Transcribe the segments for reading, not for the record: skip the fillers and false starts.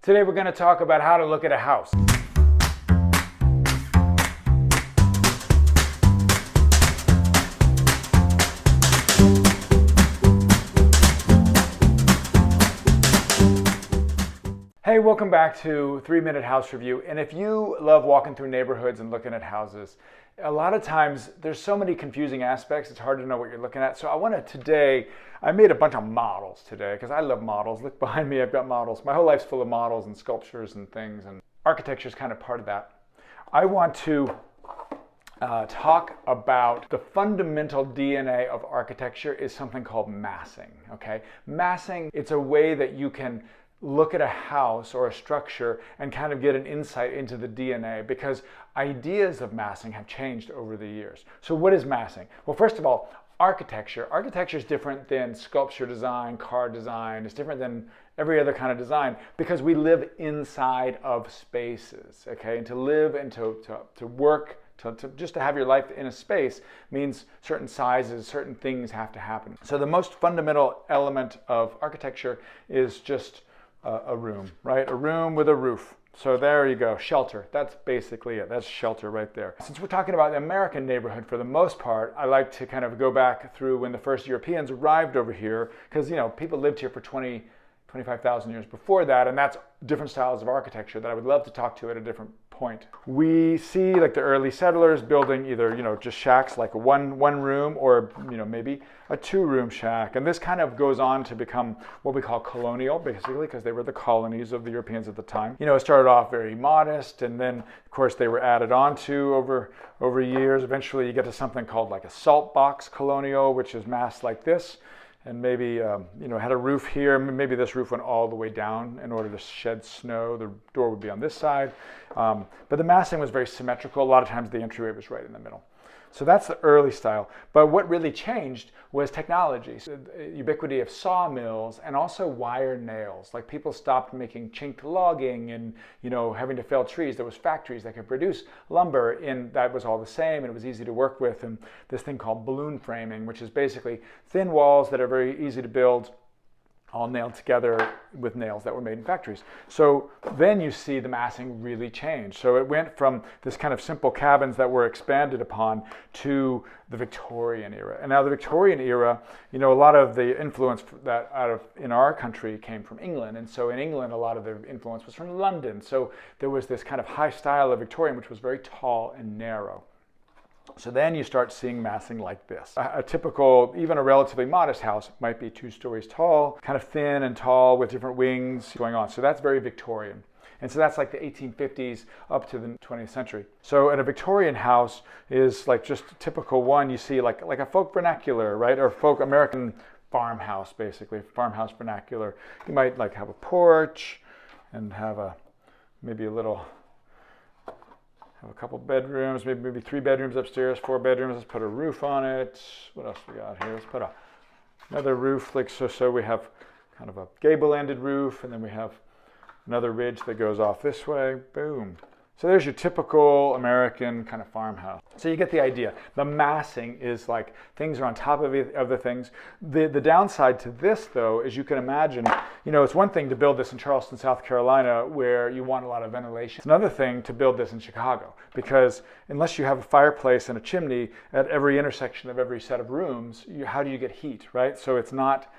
Today we're going to talk about how to look at a house. Hey, welcome back to 3-Minute House Review. And if you love walking through neighborhoods and looking at houses, a lot of times there's so many confusing aspects, it's hard to know what you're looking at. So I made a bunch of models today because I love models. Look behind me, I've got models. My whole life's full of models and sculptures and things, and architecture is kind of part of that. I want to talk about the fundamental DNA of architecture is something called massing, okay? Massing, it's a way that you can look at a house or a structure and kind of get an insight into the DNA, because ideas of massing have changed over the years. So what is massing? Well, first of all, architecture. Architecture is different than sculpture design, car design. It's different than every other kind of design because we live inside of spaces, okay? And to live and to work, just to have your life in a space means certain sizes, certain things have to happen. So the most fundamental element of architecture is just a room, right? A room with a roof. So there you go, shelter. That's basically it. That's shelter right there. Since we're talking about the American neighborhood for the most part, I like to kind of go back through when the first Europeans arrived over here, because people lived here for 25,000 years before that, and that's different styles of architecture that I would love to talk to at a different point. We see like the early settlers building either just shacks like one room or maybe a 2-room shack, and this kind of goes on to become what we call colonial, basically, because they were the colonies of the Europeans at the time. It started off very modest, and then of course they were added on to over years. Eventually you get to something called like a salt box colonial, which is massed like this. And maybe, had a roof here. Maybe this roof went all the way down in order to shed snow. The door would be on this side. But the massing was very symmetrical. A lot of times the entryway was right in the middle. So that's the early style. But what really changed was technology. So the ubiquity of sawmills and also wire nails. Like people stopped making chinked logging and having to fell trees. There was factories that could produce lumber, and that was all the same, and it was easy to work with. And this thing called balloon framing, which is basically thin walls that are very easy to build, all nailed together with nails that were made in factories. So then you see the massing really change. So it went from this kind of simple cabins that were expanded upon to the Victorian era. And now the Victorian era, a lot of the influence that in our country came from England. And so in England, a lot of the influence was from London. So there was this kind of high style of Victorian, which was very tall and narrow. So then you start seeing massing like this. A typical, even a relatively modest house might be 2 stories tall, kind of thin and tall with different wings going on. So that's very Victorian. And so that's like the 1850s up to the 20th century. So in a Victorian house is like just a typical one you see like a folk vernacular, right? Or folk American farmhouse, basically, farmhouse vernacular. You might like have a porch and have maybe a couple bedrooms, maybe 3 bedrooms upstairs, 4 bedrooms. Let's put a roof on it. What else we got here? Let's put another roof, like so we have kind of a gable-ended roof, and then we have another ridge that goes off this way. Boom. So there's your typical American kind of farmhouse. So you get the idea. The massing is like things are on top of other things. The downside to this, though, is you can imagine, it's one thing to build this in Charleston, South Carolina, where you want a lot of ventilation. It's another thing to build this in Chicago, because unless you have a fireplace and a chimney at every intersection of every set of rooms, how do you get heat, right? So it's not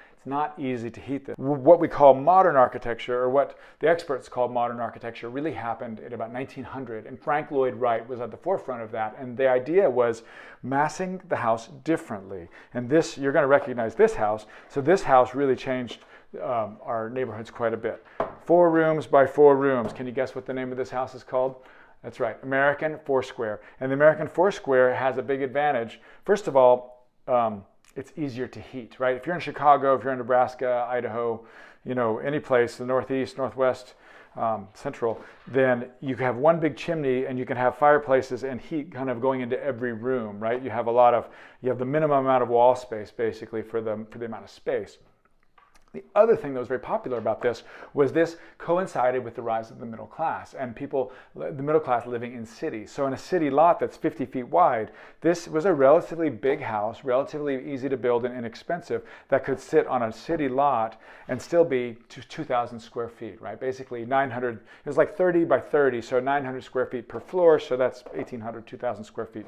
easy to heat this. What we call modern architecture, or what the experts call modern architecture, really happened in about 1900, and Frank Lloyd Wright was at the forefront of that, and the idea was massing the house differently. And this, you're going to recognize this house, so this house really changed our neighborhoods quite a bit. 4 rooms by 4 rooms. Can you guess what the name of this house is called? That's right, American Foursquare. And the American Foursquare has a big advantage. First of all, it's easier to heat, right? If you're in Chicago, if you're in Nebraska, Idaho, any place, the Northeast, Northwest, Central, then you can have one big chimney and you can have fireplaces and heat kind of going into every room, right? You have the minimum amount of wall space basically for the amount of space. The other thing that was very popular about this was this coincided with the rise of the middle class and people, the middle class living in cities. So in a city lot that's 50 feet wide, this was a relatively big house, relatively easy to build and inexpensive, that could sit on a city lot and still be 2,000 square feet, right? Basically 900, it was like 30 by 30, so 900 square feet per floor, so that's 1,800, 2,000 square feet.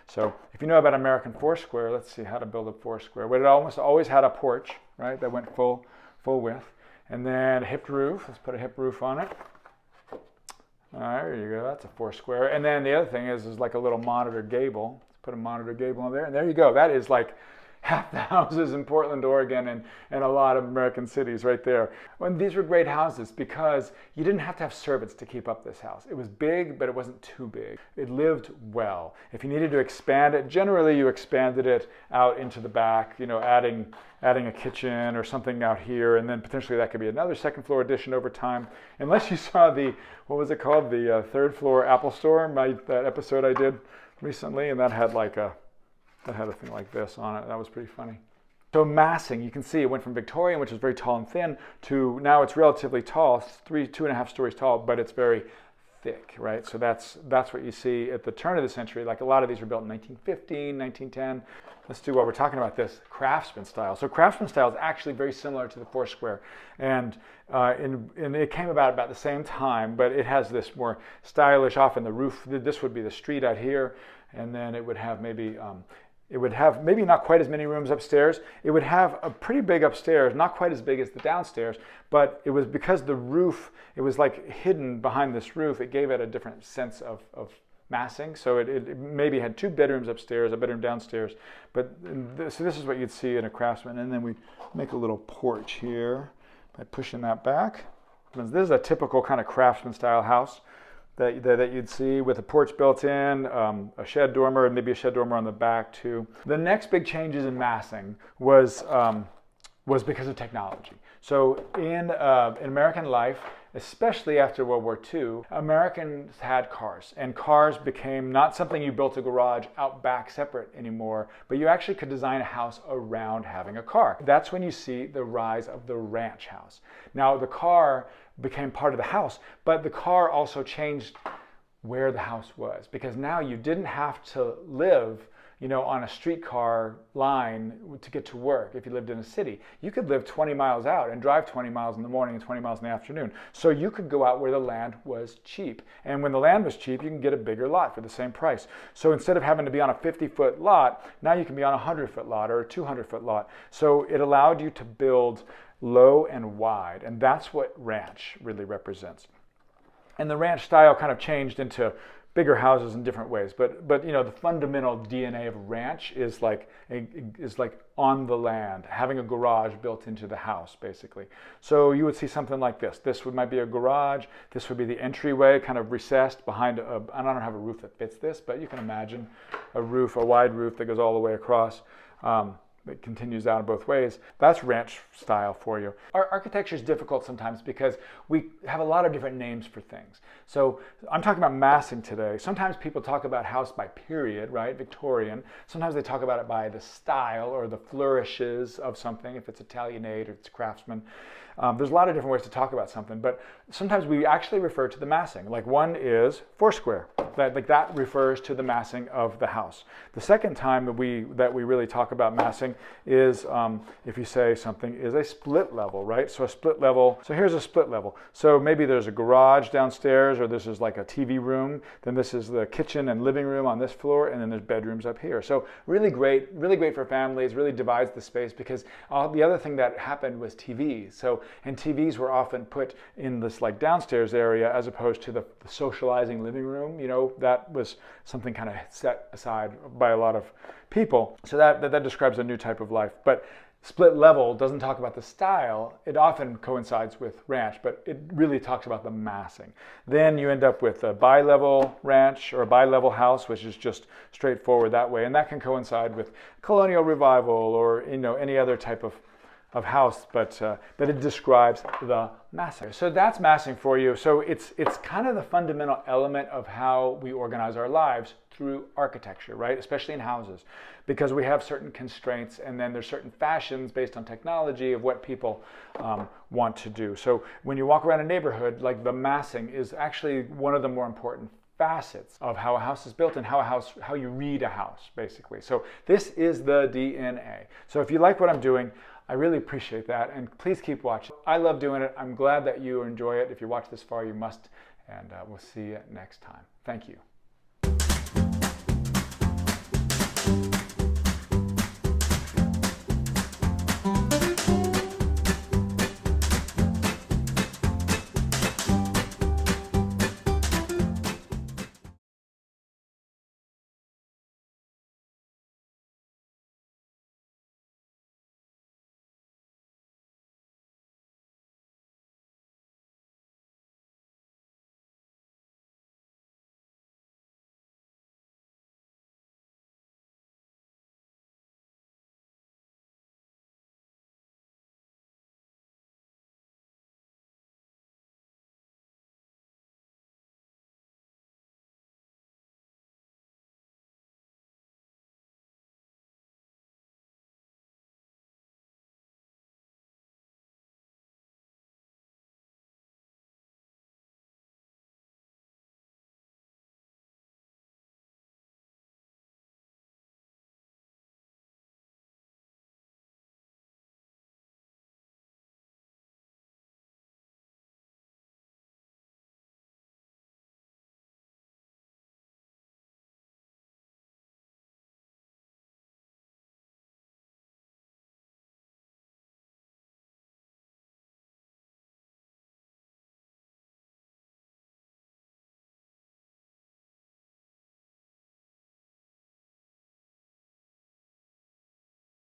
So if you know about American Foursquare, let's see how to build a Foursquare. Well, it almost always had a porch, right, that went full width. And then a hipped roof. Let's put a hipped roof on it. All right, there you go. That's a Foursquare. And then the other thing is like a little monitor gable. Let's put a monitor gable on there. And there you go. That is like half the houses in Portland, Oregon, and a lot of American cities right there. And these were great houses because you didn't have to have servants to keep up this house. It was big, but it wasn't too big. It lived well. If you needed to expand it, generally you expanded it out into the back, you know, adding a kitchen or something out here, and then potentially that could be another second floor addition over time. Unless you saw the, what was it called? The third floor Apple store, that episode I did recently, and that had like that had a thing like this on it. That was pretty funny. So massing, you can see it went from Victorian, which is very tall and thin, to now it's relatively tall, 2.5 stories tall, but it's very thick, right? So that's what you see at the turn of the century. Like a lot of these were built in 1915, 1910. Let's do what we're talking about, this craftsman style. So craftsman style is actually very similar to the Foursquare, and it came about the same time, but it has this more stylish, often the roof, this would be the street out here, and then it would have maybe not quite as many rooms upstairs. It would have a pretty big upstairs, not quite as big as the downstairs, but it was because the roof, it was like hidden behind this roof, it gave it a different sense of massing. So it maybe had 2 bedrooms upstairs, a bedroom downstairs. But so this is what you'd see in a craftsman. And then we make a little porch here by pushing that back. This is a typical kind of craftsman style house that you'd see with a porch built in, a shed dormer, and maybe a shed dormer on the back too. The next big changes in massing was because of technology. So in American life, especially after World War II, Americans had cars, and cars became not something you built a garage out back separate anymore, but you actually could design a house around having a car. That's when you see the rise of the ranch house. Now the car became part of the house, but the car also changed where the house was, because now you didn't have to live, you know, on a streetcar line to get to work if you lived in a city. You could live 20 miles out and drive 20 miles in the morning and 20 miles in the afternoon. So you could go out where the land was cheap. And when the land was cheap, you can get a bigger lot for the same price. So instead of having to be on a 50-foot lot, now you can be on a 100-foot lot or a 200-foot lot. So it allowed you to build low and wide, and that's what ranch really represents. And the ranch style kind of changed into bigger houses in different ways, but you know, the fundamental DNA of ranch is like on the land, having a garage built into the house, basically. So you would see something like this. This might be a garage. This would be the entryway, kind of recessed behind I don't have a roof that fits this, but you can imagine a wide roof that goes all the way across. It continues down both ways. That's ranch style for you. Our architecture is difficult sometimes because we have a lot of different names for things. So I'm talking about massing today. Sometimes people talk about house by period, right? Victorian. Sometimes they talk about it by the style or the flourishes of something, if it's Italianate or it's craftsman. There's a lot of different ways to talk about something, but sometimes we actually refer to the massing. Like one is Foursquare. That refers to the massing of the house. The second time that we really talk about massing is if you say something is a split level, right? So a split level, so here's a split level. So maybe there's a garage downstairs, or this is like a TV room, then this is the kitchen and living room on this floor, and then there's bedrooms up here. So really great for families, really divides the space, because the other thing that happened was TVs. And TVs were often put in this like downstairs area as opposed to the socializing living room. You know, that was something kind of set aside by a lot of people. So that describes a new type of life. But split level doesn't talk about the style. It often coincides with ranch, but it really talks about the massing. Then you end up with a bi-level ranch or a bi-level house, which is just straightforward that way. And that can coincide with Colonial revival or, you know, any other type of house, but it describes the massing. So that's massing for you. So it's kind of the fundamental element of how we organize our lives through architecture, right? Especially in houses, because we have certain constraints, and then there's certain fashions based on technology of what people want to do. So when you walk around a neighborhood, like the massing is actually one of the more important facets of how a house is built and how you read a house, basically. So this is the DNA. So if you like what I'm doing, I really appreciate that, and please keep watching. I love doing it. I'm glad that you enjoy it. If you watch this far, you must, and we'll see you next time. Thank you.